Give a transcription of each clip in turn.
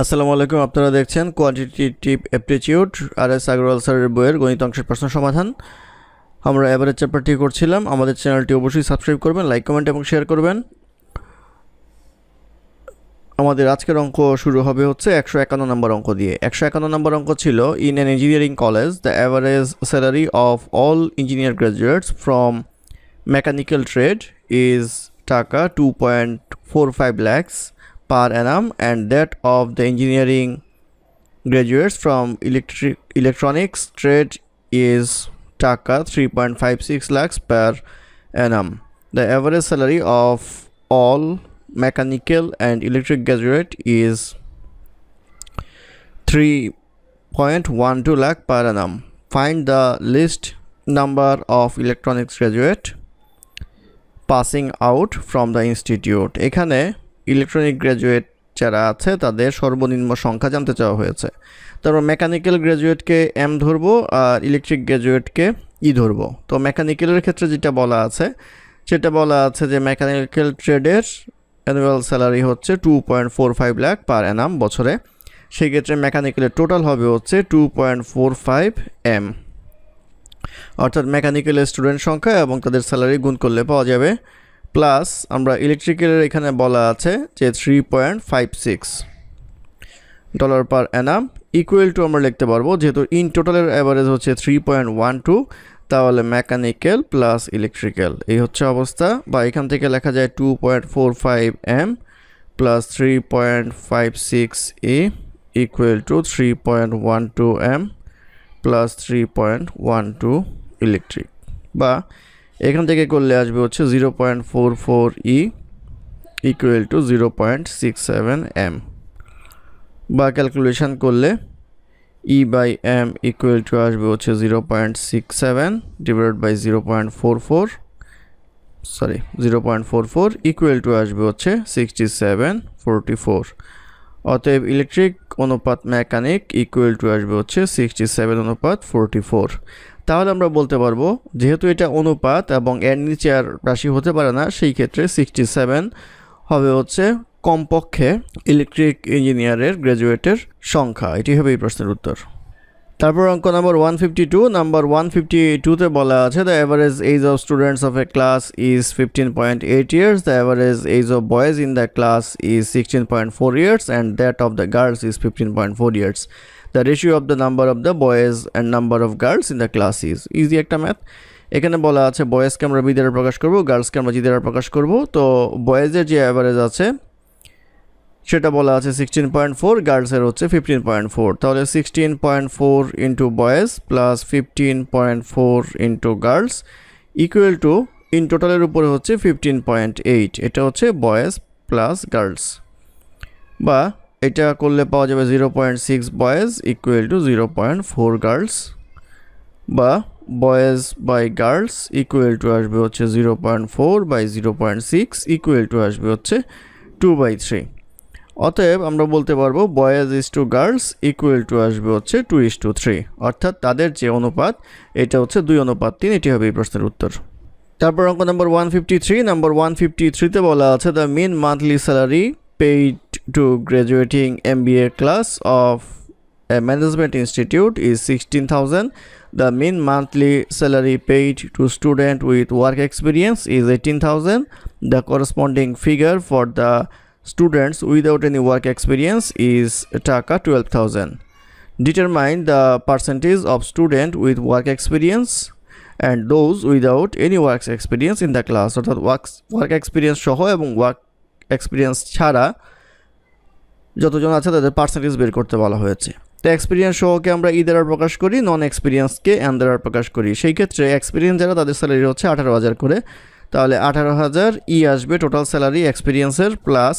আসসালামু আলাইকুম। আপনারা দেখছেন কোয়ান্টিটেটিভ অ্যাপটিটিউড আর.এস. আগরওয়াল স্যারের বইয়ের গণিত অংশের প্রশ্ন সমাধান। আমরা এভারেজ চ্যাপ্টারটি করছিলাম। আমাদের চ্যানেলটি অবশ্যই সাবস্ক্রাইব করবেন, লাইক, কমেন্ট এবং শেয়ার করবেন। আমাদের আজকের অঙ্ক শুরু হবে হচ্ছে 151 নম্বর অঙ্ক দিয়ে। 151 নম্বর অঙ্ক ছিল, in an engineering college the average salary of all engineer graduates from mechanical trade is টাকা 2.45 lakhs per annum, and that of the engineering graduates from electronics trade is taka 3.56 lakhs per annum. The average salary of all mechanical and electric graduate is 3.12 lakh per annum. Find the least number of electronics graduate passing out from the institute. এখানে electronic graduate যারা আছে তাদের সর্বনিম্ন সংখ্যা জানতে চাওয়া হয়েছে। তারপর মেকানিক্যাল গ্র্যাজুয়েটকে এম ধরবো আর ইলেকট্রিক গ্র্যাজুয়েটকে ই ধরবো। তো মেকানিক্যালের ক্ষেত্রে যেটা বলা আছে সেটা বলা আছে যে মেকানিক্যাল ট্রেডের অ্যানুয়াল স্যালারি হচ্ছে 2.45 লাখ পার অ্যানাম বছরে। সেই ক্ষেত্রে মেকানিক্যালের টোটাল হবে হচ্ছে 2.45 এম, অর্থাৎ মেকানিক্যালের স্টুডেন্ট সংখ্যা এবং তাদের স্যালারি গুণ করলে পাওয়া যাবে। প্লাস আমরা ইলেকট্রিক্যালের এখানে বলা আছে যে 3.56 dollar per Anam equal to আমরা লিখতে পারবো, যেহেতু ইন টোটালের অ্যাভারেজ হচ্ছে 3.12, তাহলে মেকানিক্যাল প্লাস ইলেকট্রিক্যাল এই হচ্ছে অবস্থা। বা এখান থেকে লেখা যায় 2.45 M plus 3.56 A equal to 3.12 M plus 3.12 electric. বা এখান থেকে করলে আসবে হচ্ছে 0.44 ই ইকুয়াল টু 0.67 এম। বা ক্যালকুলেশন করলে E by M equal to আসবে হচ্ছে 0.67 ডিভাইডেড বাই 0.44 ইকুয়াল টু আসবে হচ্ছে 6744। অতএব ইলেকট্রিক অনুপাত মেকানিক ইকুয়াল টু আসবে হচ্ছে 67:44। তাহলে আমরা বলতে পারবো যেহেতু এটা অনুপাত এবং এর নিচে আর রাশি হতে পারে না, সেই ক্ষেত্রে 67 হবে হচ্ছে কমপক্ষে ইলেকট্রিক ইঞ্জিনিয়ারের গ্র্যাজুয়েটের সংখ্যা। এটি হবে এই প্রশ্নের উত্তর। তারপর অঙ্ক নাম্বার 152। নাম্বার 152তে বলা আছে, the average age of students of a class is 15.8 years, the average age of boys in the class is 16.4 years, and that of the girls is 15.4 years. The ratio of the number of the boys and number of girls in the class is easy একটা math. এখানে বলা আছে বয়েজকে আমরা B দ্বারা প্রকাশ করব, গার্লসকে আমরা জি দ্বারা প্রকাশ করব। তো বয়েজের যে অ্যাভারেজ আছে সেটা বলা আছে 16.4, গার্লসের হচ্ছে 15.4। তাহলে 16.4 into boys plus 15.4 into girls equal to in টোটালের উপরে হচ্ছে 15.8। এটা হচ্ছে বয়েজ প্লাস গার্লস। বা এটা করলে পাওয়া যাবে 0.6 বয়েজ ইকুয়াল টু 0.4 গার্লস। বা boys by girls equal to আসবে হচ্ছে 0.4 বাই 0.6 ইকুয়াল টু আসবে হচ্ছে 2/3। অতএব আমরা বলতে পারবো boys is to girls equal to আসবে হচ্ছে 2:3, অর্থাৎ তাদের যে অনুপাত এটা হচ্ছে 2:3। এটি হবে এই প্রশ্নের উত্তর। তারপর অঙ্ক নাম্বার 153। নাম্বার 153তে বলা আছে, the mean monthly salary paid to graduating MBA class of a management institute is 16,000. The mean monthly salary paid to student with work experience is 18,000. The corresponding figure for the students without any work experience is taka 12,000. Determine the percentage of student with work experience and those without any work experience in the class. অর্থাৎ work experience সহ এবং work experience ছাড়া যতজন আছে তাদের percentage বের করতে বলা হয়েছে। তো এক্সপিরিয়েন্স সহকে আমরা ই দ্বারা প্রকাশ করি, নন এক্সপিরিয়েন্সকে এন দ্বারা প্রকাশ করি। সেই ক্ষেত্রে এক্সপিরিয়েন্স যারা তাদের স্যালারি হচ্ছে 18,000 করে। তাহলে 18,000 ই আসবে টোটাল স্যালারি এক্সপিরিয়েন্সের, প্লাস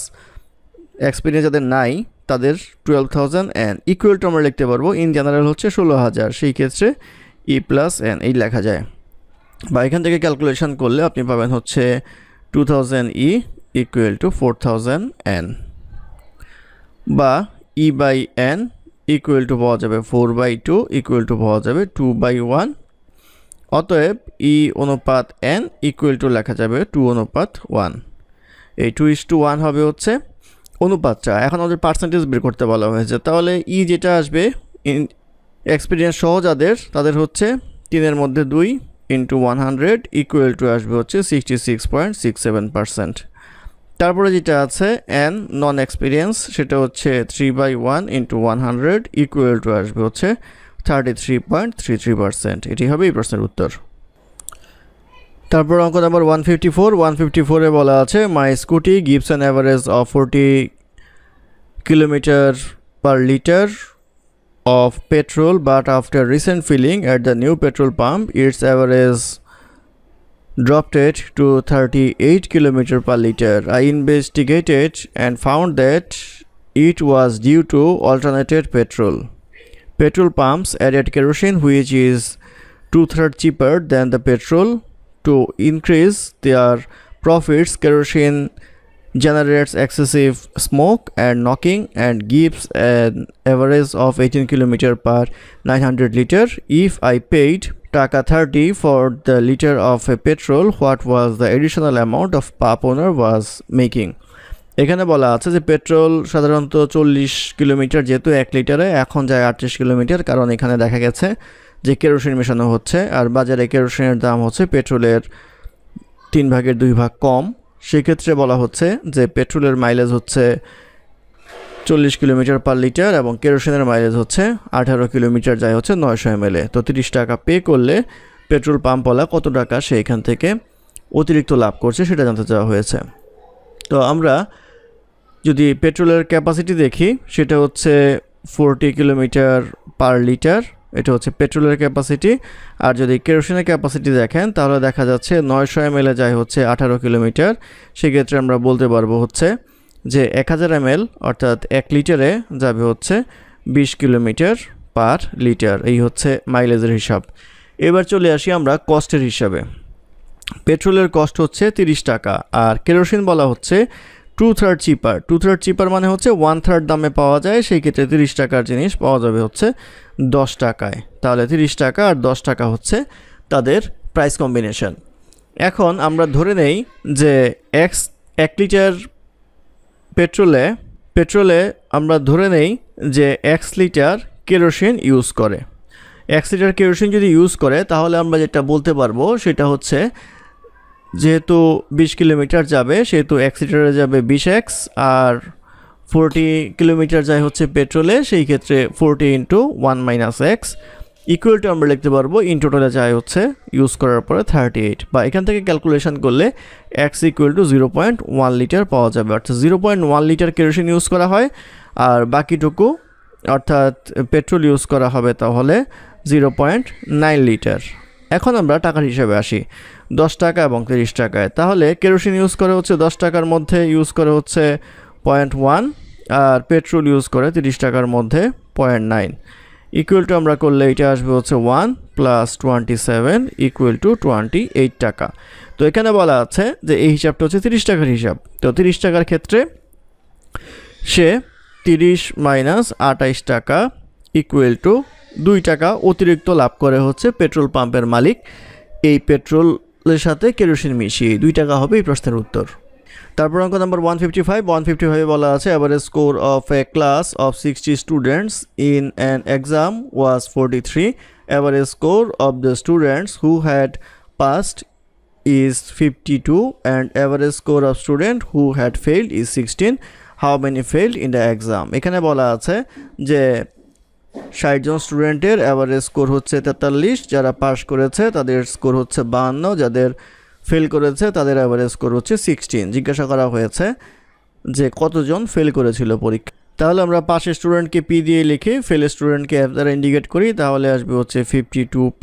এক্সপিরিয়েন্স যাদের নাই তাদের 12,000 এন ইকুয়াল টু আমরা লিখতে পারবো ইন জেনারেল হচ্ছে 16,000। সেই ক্ষেত্রে ই প্লাস এন এই লেখা যায়। বা এখান থেকে ক্যালকুলেশন করলে আপনি পাবেন হচ্ছে 2000 ই equal to 4000 n। বা e by n equal to পাওয়া যাবে 4/2 equal to পাওয়া যাবে 2/1। অতএব e অনুপাত n equal to লেখা যাবে 2:1। এই 2:1 হবে হচ্ছে অনুপাতটা এখন আমাদের পার্সেন্টেজ বের করতে বলা হয়েছে, তাহলে ই যেটা আসবে এক্সপিরিয়েন্স সহ তাদের হচ্ছে 3 মধ্যে 2 ইন্টু 100 ইকুয়াল টু আসবে হচ্ছে 66.67%। তারপরে যেটা আছে এন নন এক্সপিরিয়েন্স সেটা হচ্ছে 3/1 ইন্টু 100 ইকুয়াল টু আসবে হচ্ছে 33.33%। এটি হবে এই প্রশ্নের উত্তর। তারপর অঙ্ক নাম্বার 154 বলা আছে my Scooty gives an average of 40 kilometre per litre of petrol, but after recent filling at the new petrol pump its average dropped it to 38 km per liter. I investigated and found that it was due to alternated petrol. Petrol pumps added kerosene which is 2/3 cheaper than the petrol. To increase their profits, kerosene generates excessive smoke and knocking and gives an average of 18 km per 900 liter. If I paid taka 30 for the liter of a petrol, what was the additional amount of pump owner was making? এখানে বলা আছে যে petrol সাধারণত 40 kilometre যেহেতু 1 লিটারে এখন যায় 38 kilometre, কারণ এখানে দেখা গেছে যে কেরোসিন মেশানো হচ্ছে আর বাজারে কেরোসিনের দাম হচ্ছে পেট্রোলের 3/2 কম। সেক্ষেত্রে বলা হচ্ছে যে পেট্রোলের মাইলেজ হচ্ছে 40 কিলোমিটার পার লিটার এবং কেরোসিনের মাইলেজ হচ্ছে 18 কিলোমিটার যায় হচ্ছে 900 ml। তো 30 টাকা পে করলে পেট্রোল পাম্পওয়ালা কত টাকা সে এখান থেকে অতিরিক্ত লাভ করছে সেটা জানতে চাওয়া হয়েছে। তো আমরা যদি পেট্রোলের ক্যাপাসিটি দেখি সেটা হচ্ছে 40 কিলোমিটার পার লিটার, এটা হচ্ছে পেট্রোলের ক্যাপাসিটি। আর যদি কেরোসিনের ক্যাপাসিটি দেখেন তাহলে দেখা যাচ্ছে 900 ml যায় হচ্ছে 18 কিলোমিটার। সেক্ষেত্রে আমরা বলতে পারবো হচ্ছে যে 1000 ml অর্থাৎ 1 লিটারে যাবে হচ্ছে 20 কিলোমিটার পার লিটার। এই হচ্ছে মাইলেজের হিসাব। এবার চলে আসি আমরা কস্টের হিসাবে। পেট্রোলের কস্ট হচ্ছে 30 টাকা আর কেরোসিন বলা হচ্ছে 2/3 চিপার। 2/3 চিপার মানে হচ্ছে 1/3 দামে পাওয়া যায়, সেই ক্ষেত্রে 30 টাকার জিনিস পাওয়া যাবে হচ্ছে 10 টাকায়। তাহলে 30 টাকা আর 10 টাকা হচ্ছে তাদের প্রাইস কম্বিনেশন। এখন আমরা ধরে নেই যে 1 লিটার পেট্রোলে আমরা ধরে নেই যে 1 লিটার কেরোসিন ইউজ করে। 1 লিটার কেরোসিন যদি ইউজ করে তাহলে আমরা যেটা বলতে পারবো সেটা হচ্ছে যেহেতু 20 কিলোমিটার যাবে সেহেতু 1 লিটারে যাবে 20x আর 40 কিলোমিটার যায় হচ্ছে পেট্রোলে, সেই ক্ষেত্রে 40 × 1 - x ইকুয়াল টু আমরা লিখতে পারবো ইন টোটালে যায় হচ্ছে ইউজ করার পরে 38, বা এখান থেকে ক্যালকুলেশন করলে x = 0.1 লিটার পাওয়া যাবে। অর্থাৎ 0.1 লিটার কেরোসিন ইউজ করা হয় আর বাকিটুকু অর্থাৎ পেট্রোল ইউজ করা হবে তাহলে 0.9 লিটার। এখন আমরা টাকার হিসাবে আসি 10 টাকা এবং 30 টাকায়। তাহলে কেরোসিন ইউজ করে হচ্ছে 10 টাকার মধ্যে ইউজ করে হচ্ছে 0.1 আর পেট্রোল ইউজ করে 30 টাকার মধ্যে 0.9 ইকুয়াল টু আমরা করলে এটা আসবে হচ্ছে 1 + 27 = 28 টাকা। তো এখানে বলা আছে যে এই হিসাবটা হচ্ছে 30 টাকার হিসাব। তো 30 টাকার ক্ষেত্রে সে 30 - 28 টাকা ইকুয়াল টু 2 টাকা অতিরিক্ত লাভ করে হচ্ছে পেট্রোল পাম্পের মালিক এই পেট্রোলের সাথে কেরোসিন মিশিয়ে 2 টাকা হবে এই প্রশ্নের উত্তর। তারপর অঙ্ক নাম্বার 155 বলা আছে average score of a class of 60 students in an exam was 43। Average score of the students who had passed is 52 and average score of student who had failed is 16. How many failed in the exam? এখানে বলা আছে যে 60 জন স্টুডেন্টের average score হচ্ছে 43, যারা pass করেছে তাদের score হচ্ছে 52, যাদের ফেল করেছে তাদের অ্যাভারেজ স্কোর হচ্ছে 16। জিজ্ঞাসা করা হয়েছে যে কতজন ফেল করেছিল পরীক্ষা। তাহলে আমরা পাশের স্টুডেন্টকে পি দিয়ে লিখি, ফেল স্টুডেন্টকে এফ দ্বারা ইন্ডিকেট করি, তাহলে আসবে হচ্ছে 52p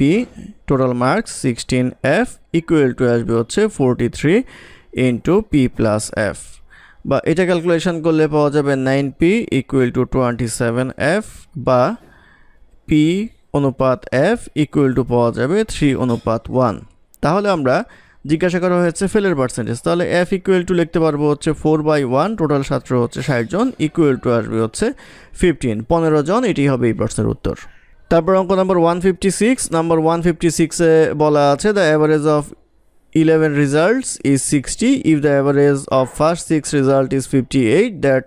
total marks 16f equal to আসবে হচ্ছে 43 × p + f, বা এটা ক্যালকুলেশন করলে পাওয়া যাবে 9p ইকুয়াল টু 27f, বা p অনুপাত f ইকুয়াল টু পাওয়া যাবে 3:1। তাহলে আমরা জিজ্ঞাসা করা হয়েছে ফেলের পার্সেন্টেজ, তাহলে f ইকুয়াল টু লিখতে পারবো হচ্ছে 4/1, টোটাল ছাত্র হচ্ছে 60 জন ইকুয়াল টু আসবে হচ্ছে 15 জন। এটি হবে এই প্রশ্নের উত্তর। তারপর অঙ্ক নাম্বার 156 এ বলা আছে the average of 11 results is 60 if the average of first 6 result is 58 that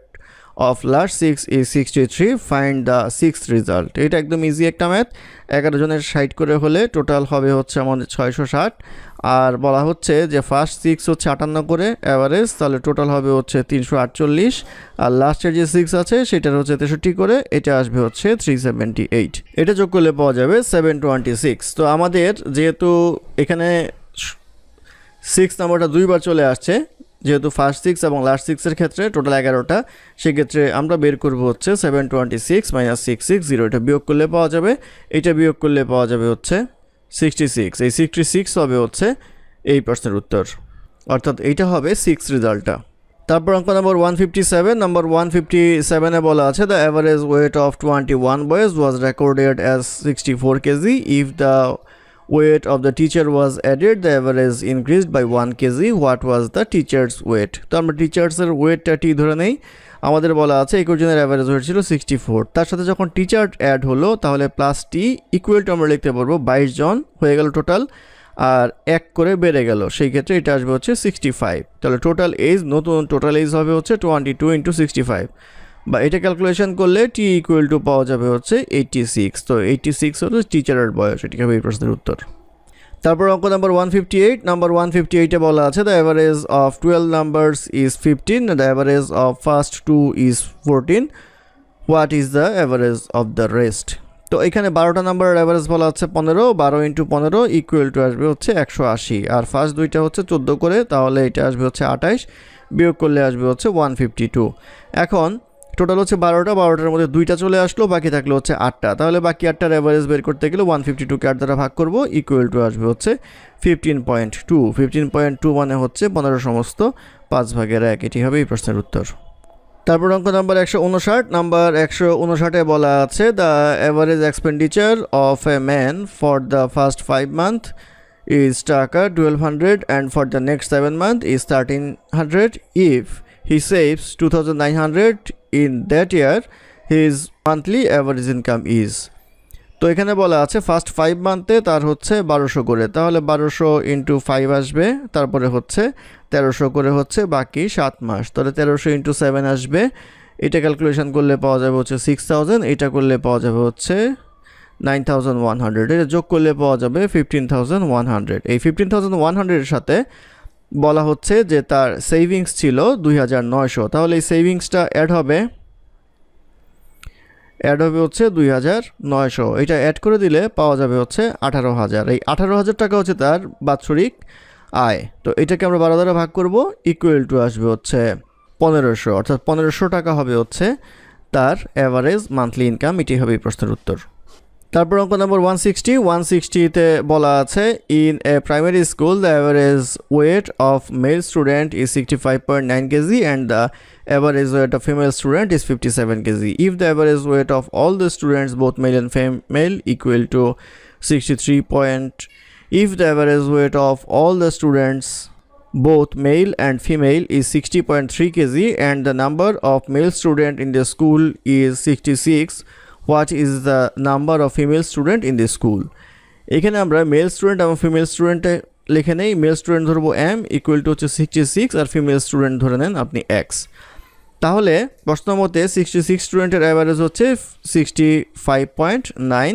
of last 6 is 63, find the sixth result. এটা একদম ইজি একটা ম্যাথ। 11 জনের 60 করে হলে টোটাল হবে হচ্ছে আমাদের 660, আর বলা হচ্ছে যে ফার্স্ট 6 হচ্ছে 58 করে অ্যাভারেজ, তাহলে টোটাল হবে হচ্ছে 348, আর লাস্টের যে 6 আছে সেটার হচ্ছে 63 করে, এটা আসবে হচ্ছে 378। এটা যোগ করলে পাওয়া যাবে 726। তো আমাদের যেহেতু এখানে 6 নাম্বারটা দুইবার চলে আসছে, যেহেতু ফার্স্ট 6 এবং লাস্ট 6-এর ক্ষেত্রে টোটাল 11টা, সেক্ষেত্রে আমরা বের করব হচ্ছে 726 - 660, এটা বিয়োগ করলে পাওয়া যাবে, এটা বিয়োগ করলে পাওয়া যাবে হচ্ছে 66। এই 66 হবে হচ্ছে এই প্রশ্নের উত্তর, অর্থাৎ এইটা হবে 6 রেজাল্টটা। তারপর অঙ্ক নম্বর 157। নম্বর 157-এ বলা আছে the average weight of 21 boys was recorded as 64 KG. If the weight of the teacher was added, the average increased by 1 kg. What was the teacher's weight? তো আমরা টিচার্সের ওয়েটটা টি ধরে নেই। আমাদের বলা আছে 21 জনের অ্যাভারেজ ওয়েট ছিল 64, তার সাথে যখন টিচার অ্যাড হলো তাহলে প্লাস টি ইকুয়াল টু আমরা লিখতে পারবো 22 জন হয়ে গেল টোটাল, আর 1 করে বেড়ে গেল, সেই ক্ষেত্রে এটা আসবে হচ্ছে 65। তাহলে টোটাল এজ, নতুন টোটাল এজ হবে হচ্ছে 22 × 65, বা এটা ক্যালকুলেশন করলে টি ইকুয়াল টু পাওয়া যাবে হচ্ছে 86। তো 86 হলো টিচারের বয়স, এটি হবে এই প্রশ্নের উত্তর। তারপর অঙ্ক নাম্বার 158। নাম্বার 158-এ বলা আছে the average of 12 numbers is 15, the average of first 2 is 14, what is the average of the rest? তো এখানে 12টা নাম্বারের অ্যাভারেজ বলা হচ্ছে 15, 12 × 15 ইকুয়াল টু আসবে হচ্ছে 180, আর ফার্স্ট দুইটা হচ্ছে 14 করে, তাহলে এটা আসবে হচ্ছে 28, বিয়োগ করলে আসবে হচ্ছে 152। এখন টোটাল হচ্ছে 12টার মধ্যে 2টা চলে আসলো, বাকি থাকলো হচ্ছে 8টা, তাহলে বাকি 8টার অ্যাভারেজ বের করতে গেলে 152কে 8 দ্বারা ভাগ করব, ইকুয়াল টু আসবে হচ্ছে 15.2। 15.2 মানে হচ্ছে 15 সমস্ত 5 ভাগের 1, এটি হবে এই প্রশ্নের উত্তর। তারপর অঙ্ক নাম্বার 159। নাম্বার 159-এ বলা আছে the average expenditure of a man for the first 5 month is টাকা 1200 and for the next 7 months is 1300. If he saves 2900 in that year, his monthly average income is. তো এখানে বলা আছে ফার্স্ট 5 মান্থে তার হচ্ছে 1200 করে, তাহলে 1200 × 5 আসবে, তারপরে হচ্ছে 1300 করে হচ্ছে বাকি 7 মাস, তাহলে 1300 × 7 আসবে, এটা ক্যালকুলেশন করলে পাওয়া যাবে হচ্ছে 6000, এটা করলে পাওয়া যাবে হচ্ছে 9100, এটা যোগ করলে পাওয়া যাবে 15100। এই 15100-এর সাথে বলা হচ্ছে যে তার সেভিংস ছিল 2900, তাহলে এই সেভিংসটা অ্যাড হবে হচ্ছে 2900, এটা অ্যাড করে দিলে পাওয়া যাবে হচ্ছে 18000। এই 18000 টাকা হচ্ছে তার বাৎসরিক আয়, তো এটাকে আমরা 12 দ্বারা ভাগ করব, ইকুয়াল টু আসবে হচ্ছে 1500, অর্থাৎ 1500 টাকা হবে হচ্ছে তার অ্যাভারেজ মান্থলি ইনকাম, এটি হবে এই প্রশ্নের উত্তর। তারপর অঙ্ক নাম্বার 160-তে বলা আছে in a primary school the average weight of male student is 65.9 kg and the average weight of female student is 57 kg. If the average weight of all the students both male and female equal to 63 point, if the average weight of all the students both male and female is 60.3 kg and the number of male student in the school is 66, what is the number of female student in the school? এখানে আমরা mail student এবং female স্টুডেন্টে লিখে নেই, mail student ধরবো m equal to হচ্ছে 66, আর female student ধরে নেন আপনি x। তাহলে প্রশ্ন মতে 66 স্টুডেন্টের অ্যাভারেজ হচ্ছে 65.9,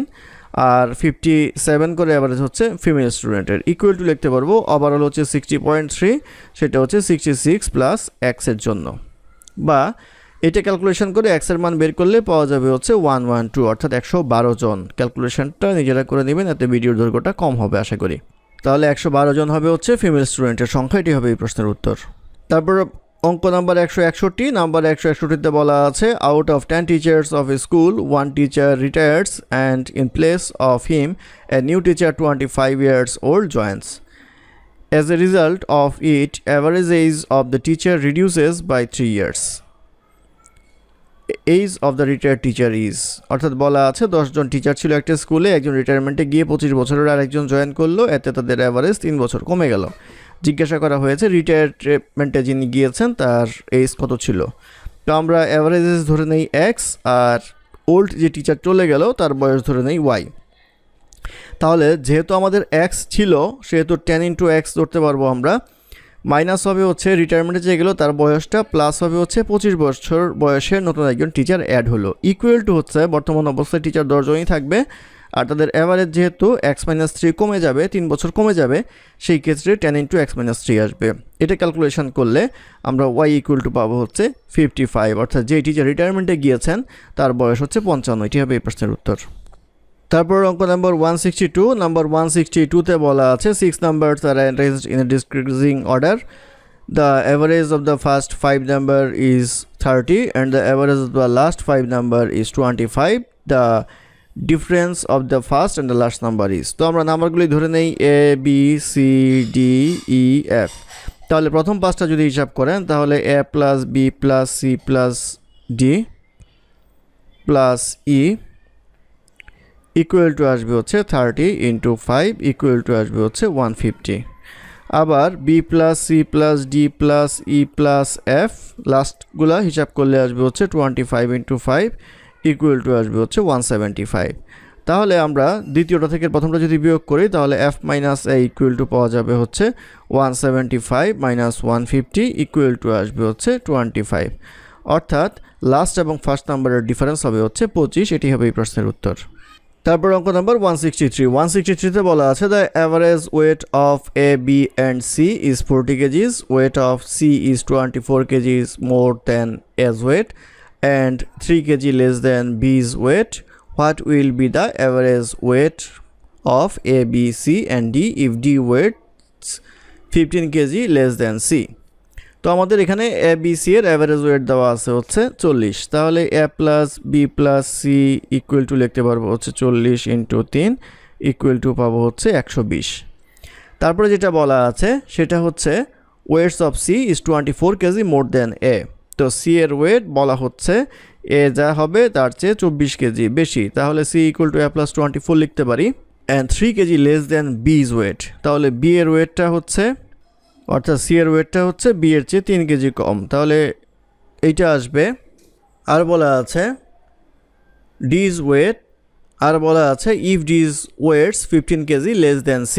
আর 57 করে অ্যাভারেজ হচ্ছে ফিমেল স্টুডেন্টের, ইকুয়াল টু লিখতে পারবো ওভারঅল হচ্ছে 60.3, সেটা হচ্ছে 66 প্লাস x এর জন্য, বা এটা ক্যালকুলেশন করে x এর মান বের করলে পাওয়া যাবে হচ্ছে 112, অর্থাৎ 112 জন। ক্যালকুলেশনটা নিজেরা করে নেবেন, এতে ভিডিওর দৈর্ঘ্যটা কম হবে আশা করি। তাহলে 112 জন হবে হচ্ছে ফিমেল স্টুডেন্টের সংখ্যা, এটি হবে এই প্রশ্নের উত্তর। তারপর অঙ্ক নাম্বার 161। নাম্বার 161-তে বলা আছে out of 10 teachers of A school 1 teacher রিটায়ার্স and in place of him a new teacher 25 years old joins. As a result of it, average age of the teacher reduces by 3 years. Age of the retired teacher is, অর্থাৎ বলা আছে 10 জন teacher ছিল একটা স্কুলে, একজন রিটায়ারমেন্টে গিয়ে 25 বছরের আরেকজন জয়েন করলো, এতে তাদের অ্যাভারেজ 3 বছর কমে গেল। জিজ্ঞাসা করা হয়েছে রিটায়ারমেন্টে যিনি গিয়েছেন তার এজ কত ছিল। তো আমরা অ্যাভারেজ এজ ধরে নেই x, আর ওল্ড যে টিচার চলে গেল তার বয়স ধরে নেই y। তাহলে যেহেতু আমাদের x ছিল সেহেতু 10 × x ধরতে পারবো আমরা, মাইনাস হবে হচ্ছে রিটায়ারমেন্টে যে গেলো তার বয়সটা, প্লাস হবে হচ্ছে 25 বছর বয়সে নতুন একজন টিচার অ্যাড হলো। ইকুয়াল টু হচ্ছে বর্তমান অবস্থায় টিচার 10 জনই থাকবে, আর তাদের অ্যাভারেজ যেহেতু x-3 কমে যাবে, 3 বছর কমে যাবে, সেই ক্ষেত্রে 10 × x-3 আসবে। এটা ক্যালকুলেশন করলে আমরা y ইকুয়াল টু পাবো হচ্ছে 55, অর্থাৎ যে টিচার রিটায়ারমেন্টে গিয়েছেন তার বয়স হচ্ছে 55। এটি হবে এই প্রশ্নের উত্তর। তারপর অঙ্ক নাম্বার 162। নাম্বার 162তে বলা আছে 6 numbers are arranged in a decreasing order. The average of the first 5 number is 30 and the average of the last 5 number is 25. The difference of the first and the last number is, তো আমরা নাম্বারগুলি ধরে নেই A B C D E F। তাহলে প্রথম পাঁচটা যদি হিসাব করেন তাহলে A plus B plus C plus D plus E equal to আসবে হচ্ছে 30 × 5 ইকুয়াল টু আসবে হচ্ছে 150। আবার B plus C plus D plus E plus F লাস্টগুলা হিসাব করলে আসবে হচ্ছে 25 × 5 ইকুয়াল টু আসবে হচ্ছে 175। তাহলে আমরা দ্বিতীয়টা থেকে প্রথমটা যদি বিয়োগ করি তাহলে F minus A equal to পাওয়া যাবে হচ্ছে 175 মাইনাস 150 ইকুয়াল টু আসবে হচ্ছে 25। অর্থাৎ লাস্ট এবং ফার্স্ট নাম্বারের ডিফারেন্স হবে হচ্ছে 25। এটি হবে এই প্রশ্নের উত্তর। তারপর অঙ্ক নাম্বার 163। 163তে বলা আছে the average weight of A, B and C is 40 kgs, weight of C is 24 kgs more than A's weight and 3 kg less than B's weight. What will be the average weight of A, B, C and D if D weighs 15 kg less than C? তো আমাদের এখানে A B C এর average wait দেওয়া আছে হচ্ছে 40। তাহলে A plus B plus C equal to লিখতে পারবো হচ্ছে 40 × 3 ইকুয়াল টু পাবো হচ্ছে 120। তারপরে যেটা বলা আছে সেটা হচ্ছে weights of C is 24 kg more than A। তো C এর ওয়েট বলা হচ্ছে A যা হবে তার চেয়ে 24 কেজি বেশি, তাহলে C equal to A plus 24 লিখতে পারি। And 3 kg less than B's weight, তাহলে B এর ওয়েটটা হচ্ছে, অর্থাৎ C এর ওয়েটটা হচ্ছে B এর চেয়ে 3 কেজি কম, তাহলে এইটা আসবে। আর বলা আছে D's ওয়েট, আর বলা আছে if D's weights 15 KG less than C,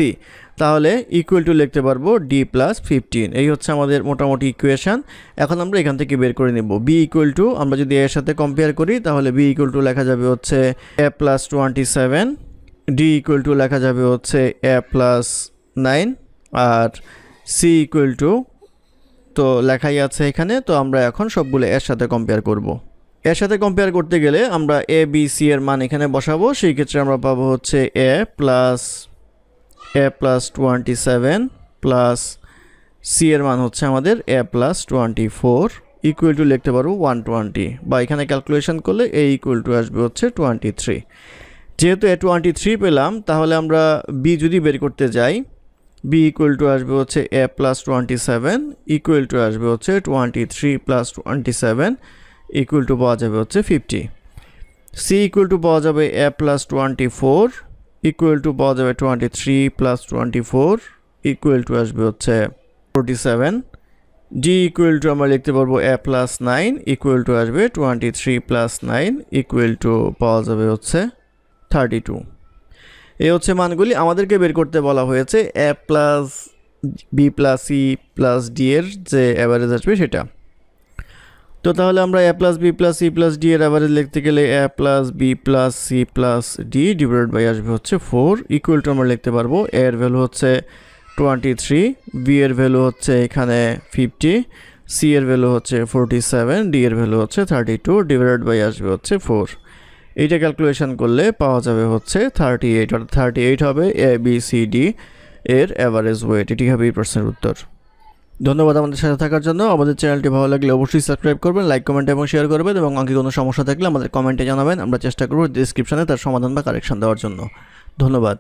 তাহলে ইকুয়াল টু লিখতে পারবো D প্লাস 15। এই হচ্ছে আমাদের মোটামুটি ইকুয়েশান। এখন আমরা এখান থেকে বের করে নেব B ইকুয়াল টু, আমরা যদি এর সাথে কম্পেয়ার করি তাহলে B ইকুয়াল টু লেখা যাবে হচ্ছে A plus 27, D equal to লেখা যাবে হচ্ছে A প্লাস 9, আর C ইকুয়াল টু তো লেখাই আছে এখানে। তো আমরা এখন সবগুলো এর সাথে কম্পেয়ার করব। এর সাথে কম্পেয়ার করতে গেলে আমরা A B C এর মান এখানে বসাবো, সেই ক্ষেত্রে আমরা পাবো হচ্ছে A প্লাস 27 প্লাস C এর মান হচ্ছে আমাদের A প্লাস 24 ইকুয়াল টু লিখতে পারবো 120, বা এখানে ক্যালকুলেশন করলে A ইকুয়াল টু আসবে হচ্ছে 23। যেহেতু A 23 পেলাম তাহলে আমরা B যদি বের করতে যাই, B ইকুয়াল টু আসবে হচ্ছে A প্লাস 27 ইকুয়াল টু আসবে হচ্ছে 23 প্লাস 27 ইকুয়াল টু পাওয়া যাবে হচ্ছে 50। C ইকুয়াল টু পাওয়া যাবে A প্লাস 24 ইকুয়াল টু পাওয়া যাবে 23 প্লাস 24 ইকুয়াল টু আসবে হচ্ছে 47। D ইকুয়াল টু আমরা লিখতে পারবো A প্লাস 9 ইকুয়াল টু আসবে 23 প্লাস 9 ইকুয়াল টু পাওয়া যাবে হচ্ছে 32। এই হচ্ছে মানগুলি আমাদেরকে বের করতে বলা হয়েছে A plus B plus C plus D এর যে অ্যাভারেজ আসবে সেটা। তো তাহলে আমরা A plus B plus C plus D এর অ্যাভারেজ লিখতে গেলে A plus B plus C plus D divided by আসবে হচ্ছে 4 ইকুয়াল টু আমরা লিখতে পারবো A এর ভ্যালু হচ্ছে 23, B এর ভ্যালু হচ্ছে এখানে 50, C এর ভ্যালু হচ্ছে 47, D এর ভ্যালু হচ্ছে 32 ডিভাইডেড বাই আসবে হচ্ছে 4। এইটা ক্যালকুলেশন করলে পাওয়া যাবে হচ্ছে 38, অর্থাৎ 38 হবে A B C D এর অ্যাভারেজ ওয়েট। এটি হবে এই প্রশ্নের উত্তর। ধন্যবাদ আমাদের সাথে থাকার জন্য। আমাদের চ্যানেলটি ভালো লাগলে অবশ্যই সাবস্ক্রাইব করবেন, লাইক কমেন্ট এবং শেয়ার করবেন, এবং অঙ্কে কোনো সমস্যা থাকলে আমাদের কমেন্টে জানাবেন। আমরা চেষ্টা করব ডিসক্রিপশনে তার সমাধান বা কারেকশন দেওয়ার জন্য। ধন্যবাদ।